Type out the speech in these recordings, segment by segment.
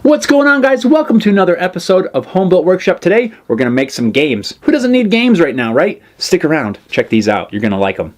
What's going on, guys? Welcome to another episode of Home Built Workshop. Today, we're going to make some games. Who doesn't need games right now, right? Stick around. Check these out. You're going to like them.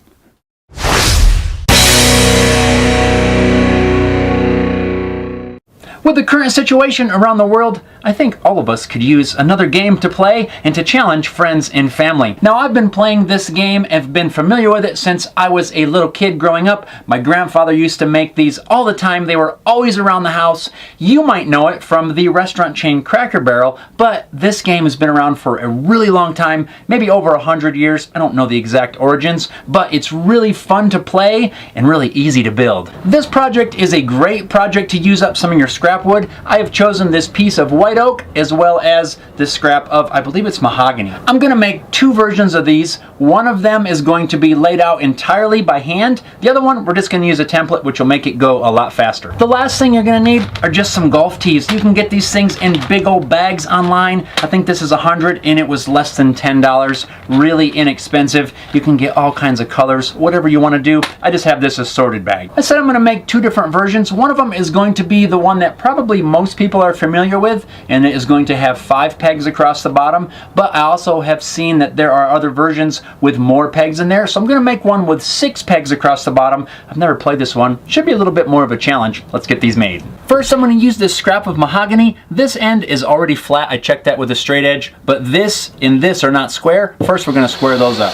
With the current situation around the world, I think all of us could use another game to play and to challenge friends and family. Now, I've been playing this game and have been familiar with it since I was a little kid growing up. My grandfather used to make these all the time. They were always around the house. You might know it from the restaurant chain Cracker Barrel, but this game has been around for a really long time, maybe over 100 years. I don't know the exact origins, but it's really fun to play and really easy to build. This project is a great project to use up some of your scrap wood. I have chosen this piece of white oak as well as this scrap of, I believe it's mahogany. I'm going to make two versions of these. One of them is going to be laid out entirely by hand. The other one, we're just going to use a template, which will make it go a lot faster. The last thing you're going to need are just some golf tees. You can get these things in big old bags online. I think this is 100 and it was less than $10. Really inexpensive. You can get all kinds of colors, whatever you want to do. I just have this assorted bag. I said I'm going to make two different versions. One of them is going to be the one that probably most people are familiar with, and it is going to have 5 pegs across the bottom, but I also have seen that there are other versions with more pegs in there, so I'm going to make one with 6 pegs across the bottom. I've never played this one. Should be a little bit more of a challenge. Let's get these made. First, I'm going to use this scrap of mahogany. This end is already flat. I checked that with a straight edge, but this and this are not square. First, we're going to square those up.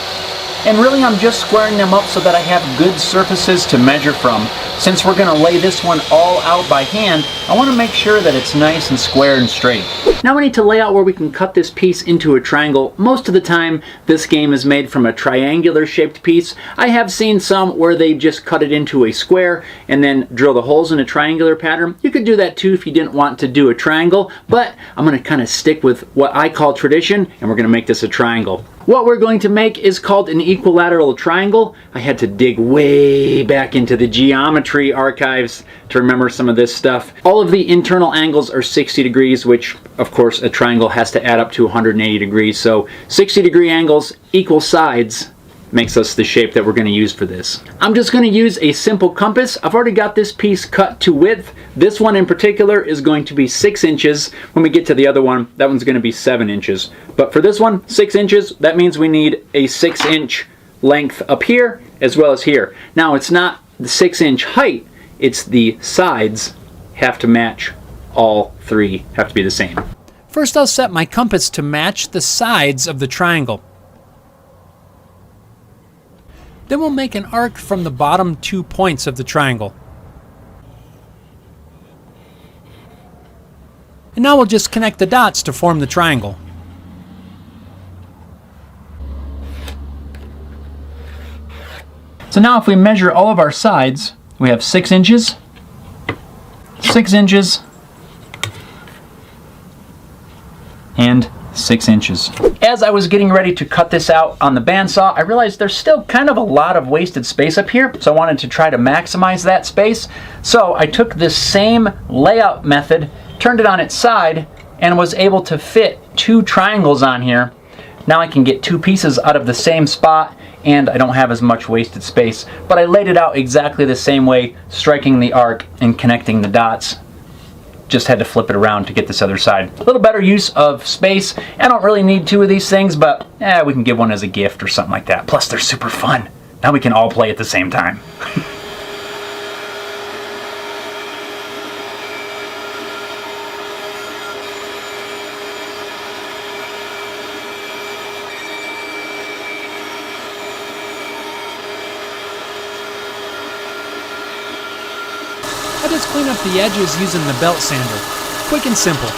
And really, I'm just squaring them up so that I have good surfaces to measure from. Since we're going to lay this one all out by hand, I want to make sure that it's nice and square and straight. Now we need to lay out where we can cut this piece into a triangle. Most of the time, this game is made from a triangular shaped piece. I have seen some where they just cut it into a square and then drill the holes in a triangular pattern. You could do that too if you didn't want to do a triangle, but I'm going to kind of stick with what I call tradition, and we're going to make this a triangle. What we're going to make is called an equilateral triangle. I had to dig way back into the geometry archives to remember some of this stuff. All of the internal angles are 60 degrees, which of course a triangle has to add up to 180 degrees. So 60-degree angles, equal sides, makes us the shape that we're going to use for this. I'm just going to use a simple compass. I've already got this piece cut to width. This one in particular is going to be 6 inches. When we get to the other one, that one's going to be 7 inches. But for this one, 6 inches, that means we need a 6-inch length up here as well as here. Now, it's not the 6-inch height, it's the sides have to match. All 3 have to be the same. First, I'll set my compass to match the sides of the triangle. Then we'll make an arc from the bottom 2 points of the triangle. And now we'll just connect the dots to form the triangle. So now if we measure all of our sides, we have 6 inches, 6 inches, and 6 inches. As I was getting ready to cut this out on the bandsaw, I realized there's still kind of a lot of wasted space up here, so I wanted to try to maximize that space. So I took this same layout method, turned it on its side, and was able to fit 2 triangles on here. Now I can get 2 pieces out of the same spot, and I don't have as much wasted space. But I laid it out exactly the same way, striking the arc and connecting the dots. Just had to flip it around to get this other side. A little better use of space. I don't really need 2 of these things, but we can give one as a gift or something like that. Plus, they're super fun. Now we can all play at the same time. I just clean up the edges using the belt sander. Quick and simple.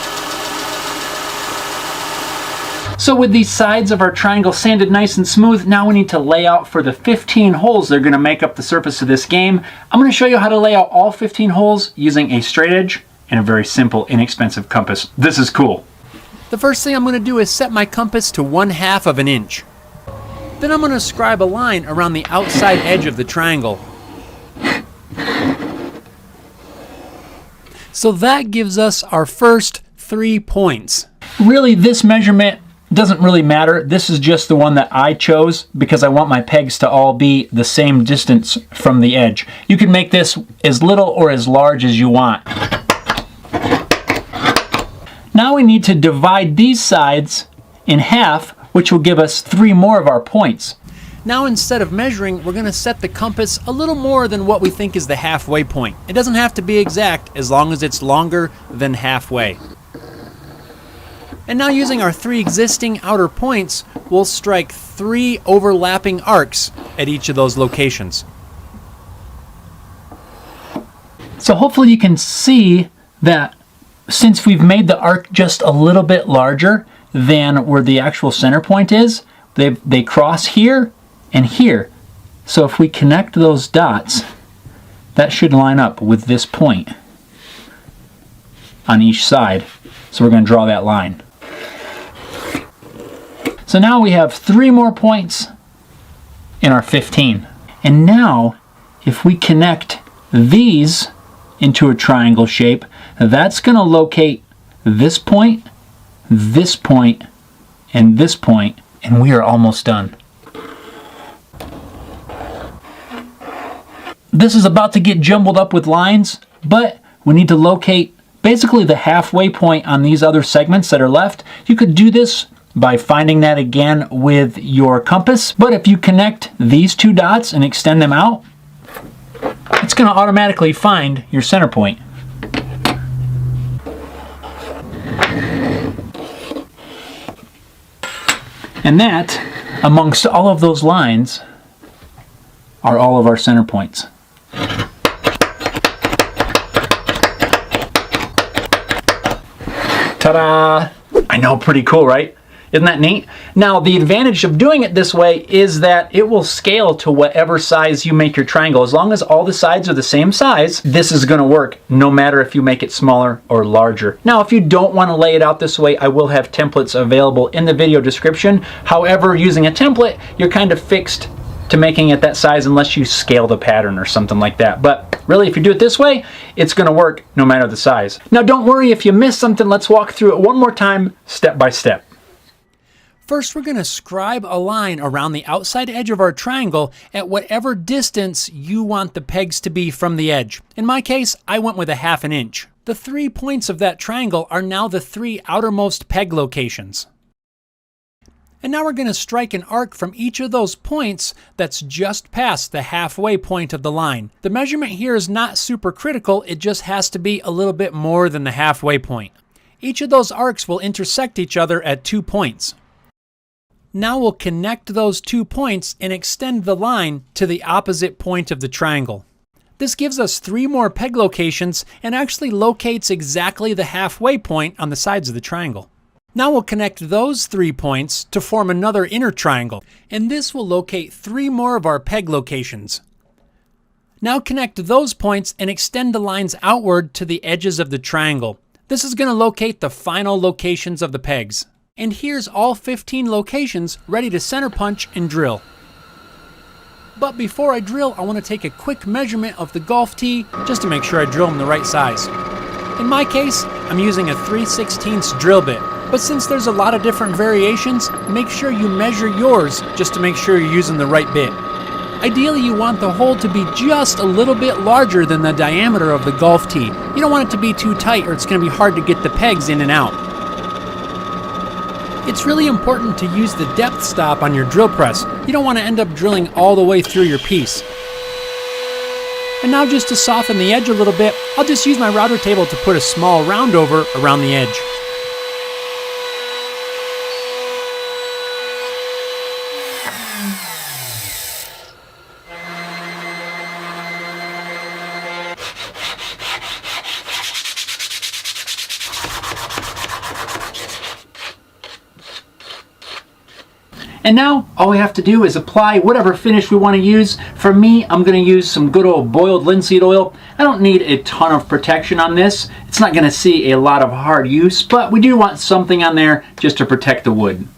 So with these sides of our triangle sanded nice and smooth, now we need to lay out for the 15 holes that are going to make up the surface of this game. I'm going to show you how to lay out all 15 holes using a straight edge and a very simple, inexpensive compass. This is cool. The first thing I'm going to do is set my compass to 1/2 of an inch. Then I'm going to scribe a line around the outside edge of the triangle. So that gives us our first 3 points. Really, this measurement doesn't really matter. This is just the one that I chose because I want my pegs to all be the same distance from the edge. You can make this as little or as large as you want. Now we need to divide these sides in half, which will give us 3 more of our points. Now instead of measuring, we're going to set the compass a little more than what we think is the halfway point. It doesn't have to be exact as long as it's longer than halfway. And now using our 3 existing outer points, we'll strike 3 overlapping arcs at each of those locations. So hopefully you can see that since we've made the arc just a little bit larger than where the actual center point is, they cross here and here. So if we connect those dots, that should line up with this point on each side. So we're going to draw that line. So now we have 3 more points in our 15. And now, if we connect these into a triangle shape, that's going to locate this point, and this point, and we are almost done. This is about to get jumbled up with lines, but we need to locate basically the halfway point on these other segments that are left. You could do this by finding that again with your compass, but if you connect these 2 dots and extend them out, it's going to automatically find your center point. And that, amongst all of those lines, are all of our center points. Ta-da! I know, pretty cool, right? Isn't that neat? Now, the advantage of doing it this way is that it will scale to whatever size you make your triangle. As long as all the sides are the same size, this is going to work no matter if you make it smaller or larger. Now, if you don't want to lay it out this way, I will have templates available in the video description. However, using a template, you're kind of fixed to making it that size unless you scale the pattern or something like that. But really, if you do it this way, it's going to work no matter the size. Now, don't worry if you miss something. Let's walk through it one more time, step by step. First, we're going to scribe a line around the outside edge of our triangle at whatever distance you want the pegs to be from the edge. In my case, I went with 1/2 inch. The 3 points of that triangle are now the 3 outermost peg locations. And now we're going to strike an arc from each of those points that's just past the halfway point of the line. The measurement here is not super critical, it just has to be a little bit more than the halfway point. Each of those arcs will intersect each other at 2 points. Now we'll connect those 2 points and extend the line to the opposite point of the triangle. This gives us 3 more peg locations and actually locates exactly the halfway point on the sides of the triangle. Now we'll connect those 3 points to form another inner triangle, and this will locate 3 more of our peg locations. Now connect those points and extend the lines outward to the edges of the triangle. This is going to locate the final locations of the pegs. And here's all 15 locations ready to center punch and drill. But before I drill, I want to take a quick measurement of the golf tee just to make sure I drill them the right size. In my case, I'm using a 3/16 drill bit, but since there's a lot of different variations, make sure you measure yours just to make sure you're using the right bit. Ideally, you want the hole to be just a little bit larger than the diameter of the golf tee. You don't want it to be too tight or it's going to be hard to get the pegs in and out. It's really important to use the depth stop on your drill press. You don't want to end up drilling all the way through your piece. And now just to soften the edge a little bit, I'll just use my router table to put a small round over around the edge. And now all we have to do is apply whatever finish we want to use. For me, I'm going to use some good old boiled linseed oil. I don't need a ton of protection on this. It's not going to see a lot of hard use, but we do want something on there just to protect the wood.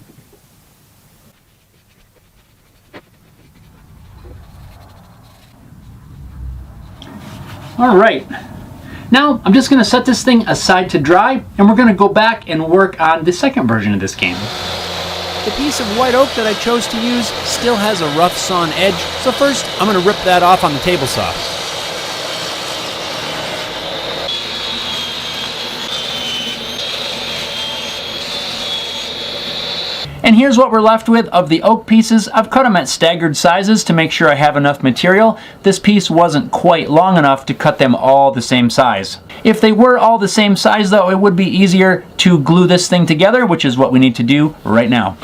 All right. Now I'm just going to set this thing aside to dry, and we're going to go back and work on the second version of this game. The piece of white oak that I chose to use still has a rough sawn edge, so first I'm going to rip that off on the table saw. And here's what we're left with of the oak pieces. I've cut them at staggered sizes to make sure I have enough material. This piece wasn't quite long enough to cut them all the same size. If they were all the same size though, it would be easier to glue this thing together, which is what we need to do right now.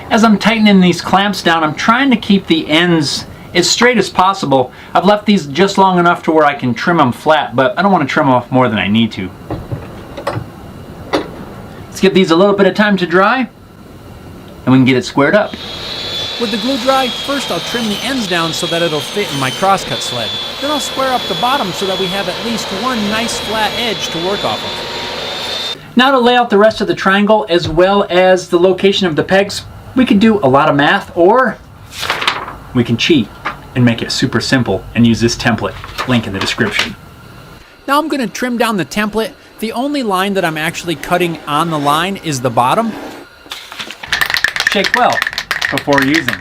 As I'm tightening these clamps down, I'm trying to keep the ends as straight as possible. I've left these just long enough to where I can trim them flat, but I don't want to trim off more than I need to. Let's give these a little bit of time to dry, and we can get it squared up. With the glue dry, first I'll trim the ends down so that it'll fit in my crosscut sled. Then I'll square up the bottom so that we have at least one nice flat edge to work off of. Now to lay out the rest of the triangle as well as the location of the pegs, we can do a lot of math, or we can cheat and make it super simple and use this template. Link in the description. Now I'm going to trim down the template. The only line that I'm actually cutting on the line is the bottom. Shake well before using.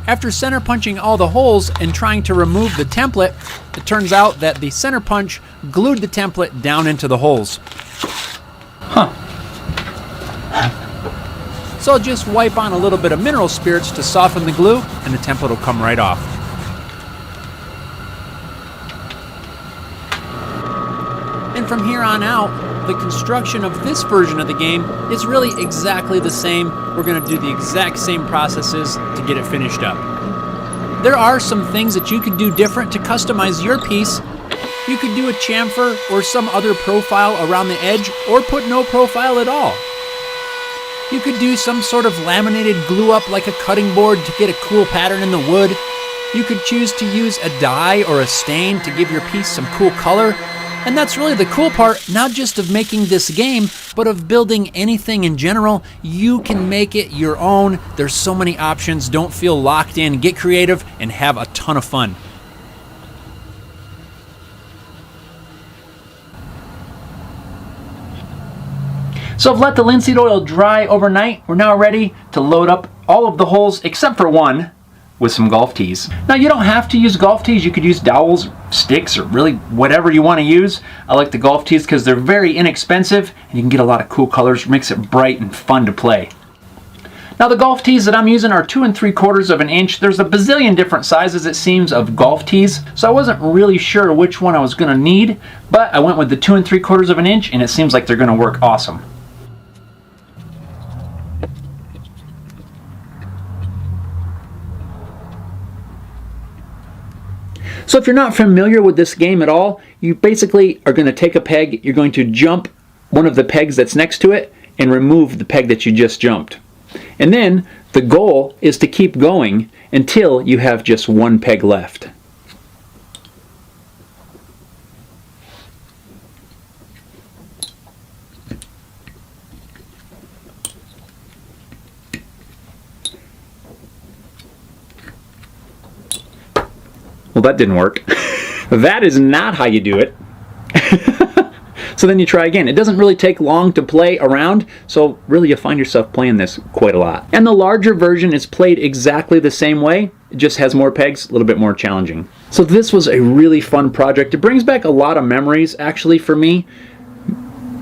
After center punching all the holes and trying to remove the template, it turns out that the center punch glued the template down into the holes. So I'll just wipe on a little bit of mineral spirits to soften the glue, and the template will come right off. And from here on out, the construction of this version of the game is really exactly the same. We're going to do the exact same processes to get it finished up. There are some things that you could do different to customize your piece. You could do a chamfer or some other profile around the edge, or put no profile at all. You could do some sort of laminated glue up like a cutting board to get a cool pattern in the wood. You could choose to use a dye or a stain to give your piece some cool color. And that's really the cool part, not just of making this game, but of building anything in general. You can make it your own. There's so many options. Don't feel locked in. Get creative and have a ton of fun. So I've let the linseed oil dry overnight. We're now ready to load up all of the holes except for one with some golf tees. Now you don't have to use golf tees. You could use dowels, sticks, or really whatever you want to use. I like the golf tees because they're very inexpensive and you can get a lot of cool colors. It makes it bright and fun to play. Now the golf tees that I'm using are 2 3/4 of an inch. There's a bazillion different sizes, it seems, of golf tees, so I wasn't really sure which one I was going to need, but I went with the 2 3/4 of an inch, and it seems like they're going to work awesome. So if you're not familiar with this game at all, you basically are going to take a peg, you're going to jump one of the pegs that's next to it, and remove the peg that you just jumped. And then the goal is to keep going until you have just one peg left. Well, that didn't work. That is not how you do it. So then you try again. It doesn't really take long to play around, so really you find yourself playing this quite a lot. And the larger version is played exactly the same way. It just has more pegs, a little bit more challenging. So this was a really fun project. It brings back a lot of memories, actually, for me.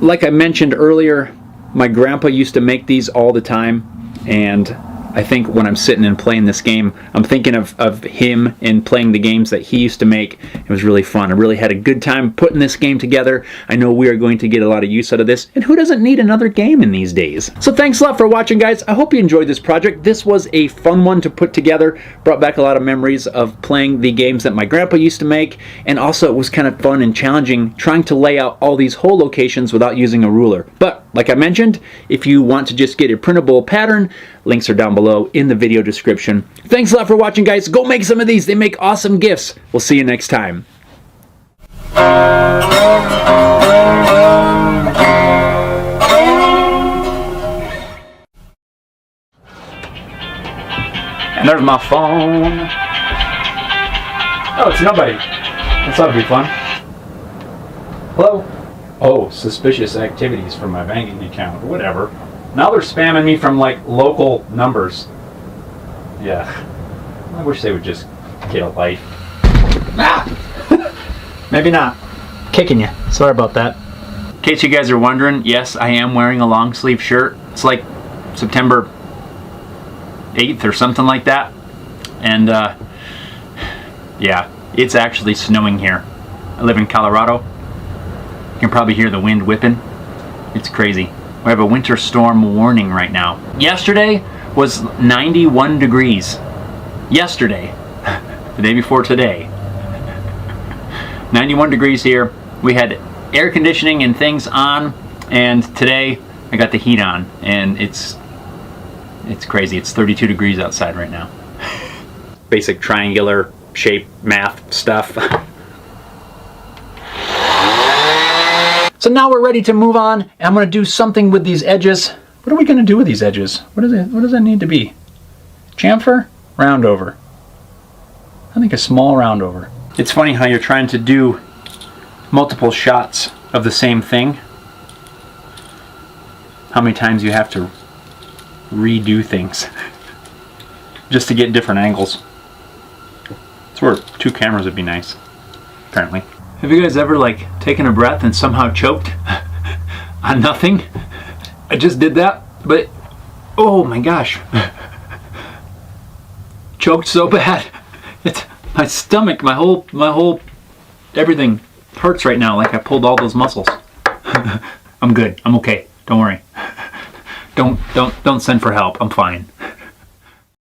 Like I mentioned earlier, my grandpa used to make these all the time, and I think when I'm sitting and playing this game, I'm thinking of him and playing the games that he used to make. It was really fun. I really had a good time putting this game together. I know we are going to get a lot of use out of this, and who doesn't need another game in these days? So thanks a lot for watching, guys. I hope you enjoyed this project. This was a fun one to put together. Brought back a lot of memories of playing the games that my grandpa used to make, and also it was kind of fun and challenging trying to lay out all these hole locations without using a ruler. But like I mentioned, if you want to just get a printable pattern, links are down below in the video description. Thanks a lot for watching, guys. Go make some of these. They make awesome gifts. We'll see you next time. And there's my phone. Oh, it's nobody. That's ought to be fun. Hello? Oh, suspicious activities from my banking account. Whatever. Now they're spamming me from like local numbers. Yeah. I wish they would just get a life. Ah! Maybe not. Kicking you. Sorry about that. In case you guys are wondering, yes, I am wearing a long sleeve shirt. It's like September 8th or something like that. And yeah, it's actually snowing here. I live in Colorado. You can probably hear the wind whipping. It's crazy. We have a winter storm warning right now. Yesterday was 91 degrees. Yesterday. The day before today. 91 degrees here. We had air conditioning and things on, and today I got the heat on, and it's crazy. It's 32 degrees outside right now. Basic triangular shape math stuff. So now we're ready to move on. I'm going to do something with these edges. What are we going to do with these edges? What does that need to be? Chamfer? Round over. I think a small round over. It's funny how you're trying to do multiple shots of the same thing. How many times you have to redo things just to get different angles. That's where 2 cameras would be nice, apparently. Have you guys ever like taken a breath and somehow choked on nothing? I just did that, but oh my gosh. Choked so bad. It's my stomach, my whole everything hurts right now, like I pulled all those muscles. I'm good. I'm okay. Don't worry. Don't send for help. I'm fine.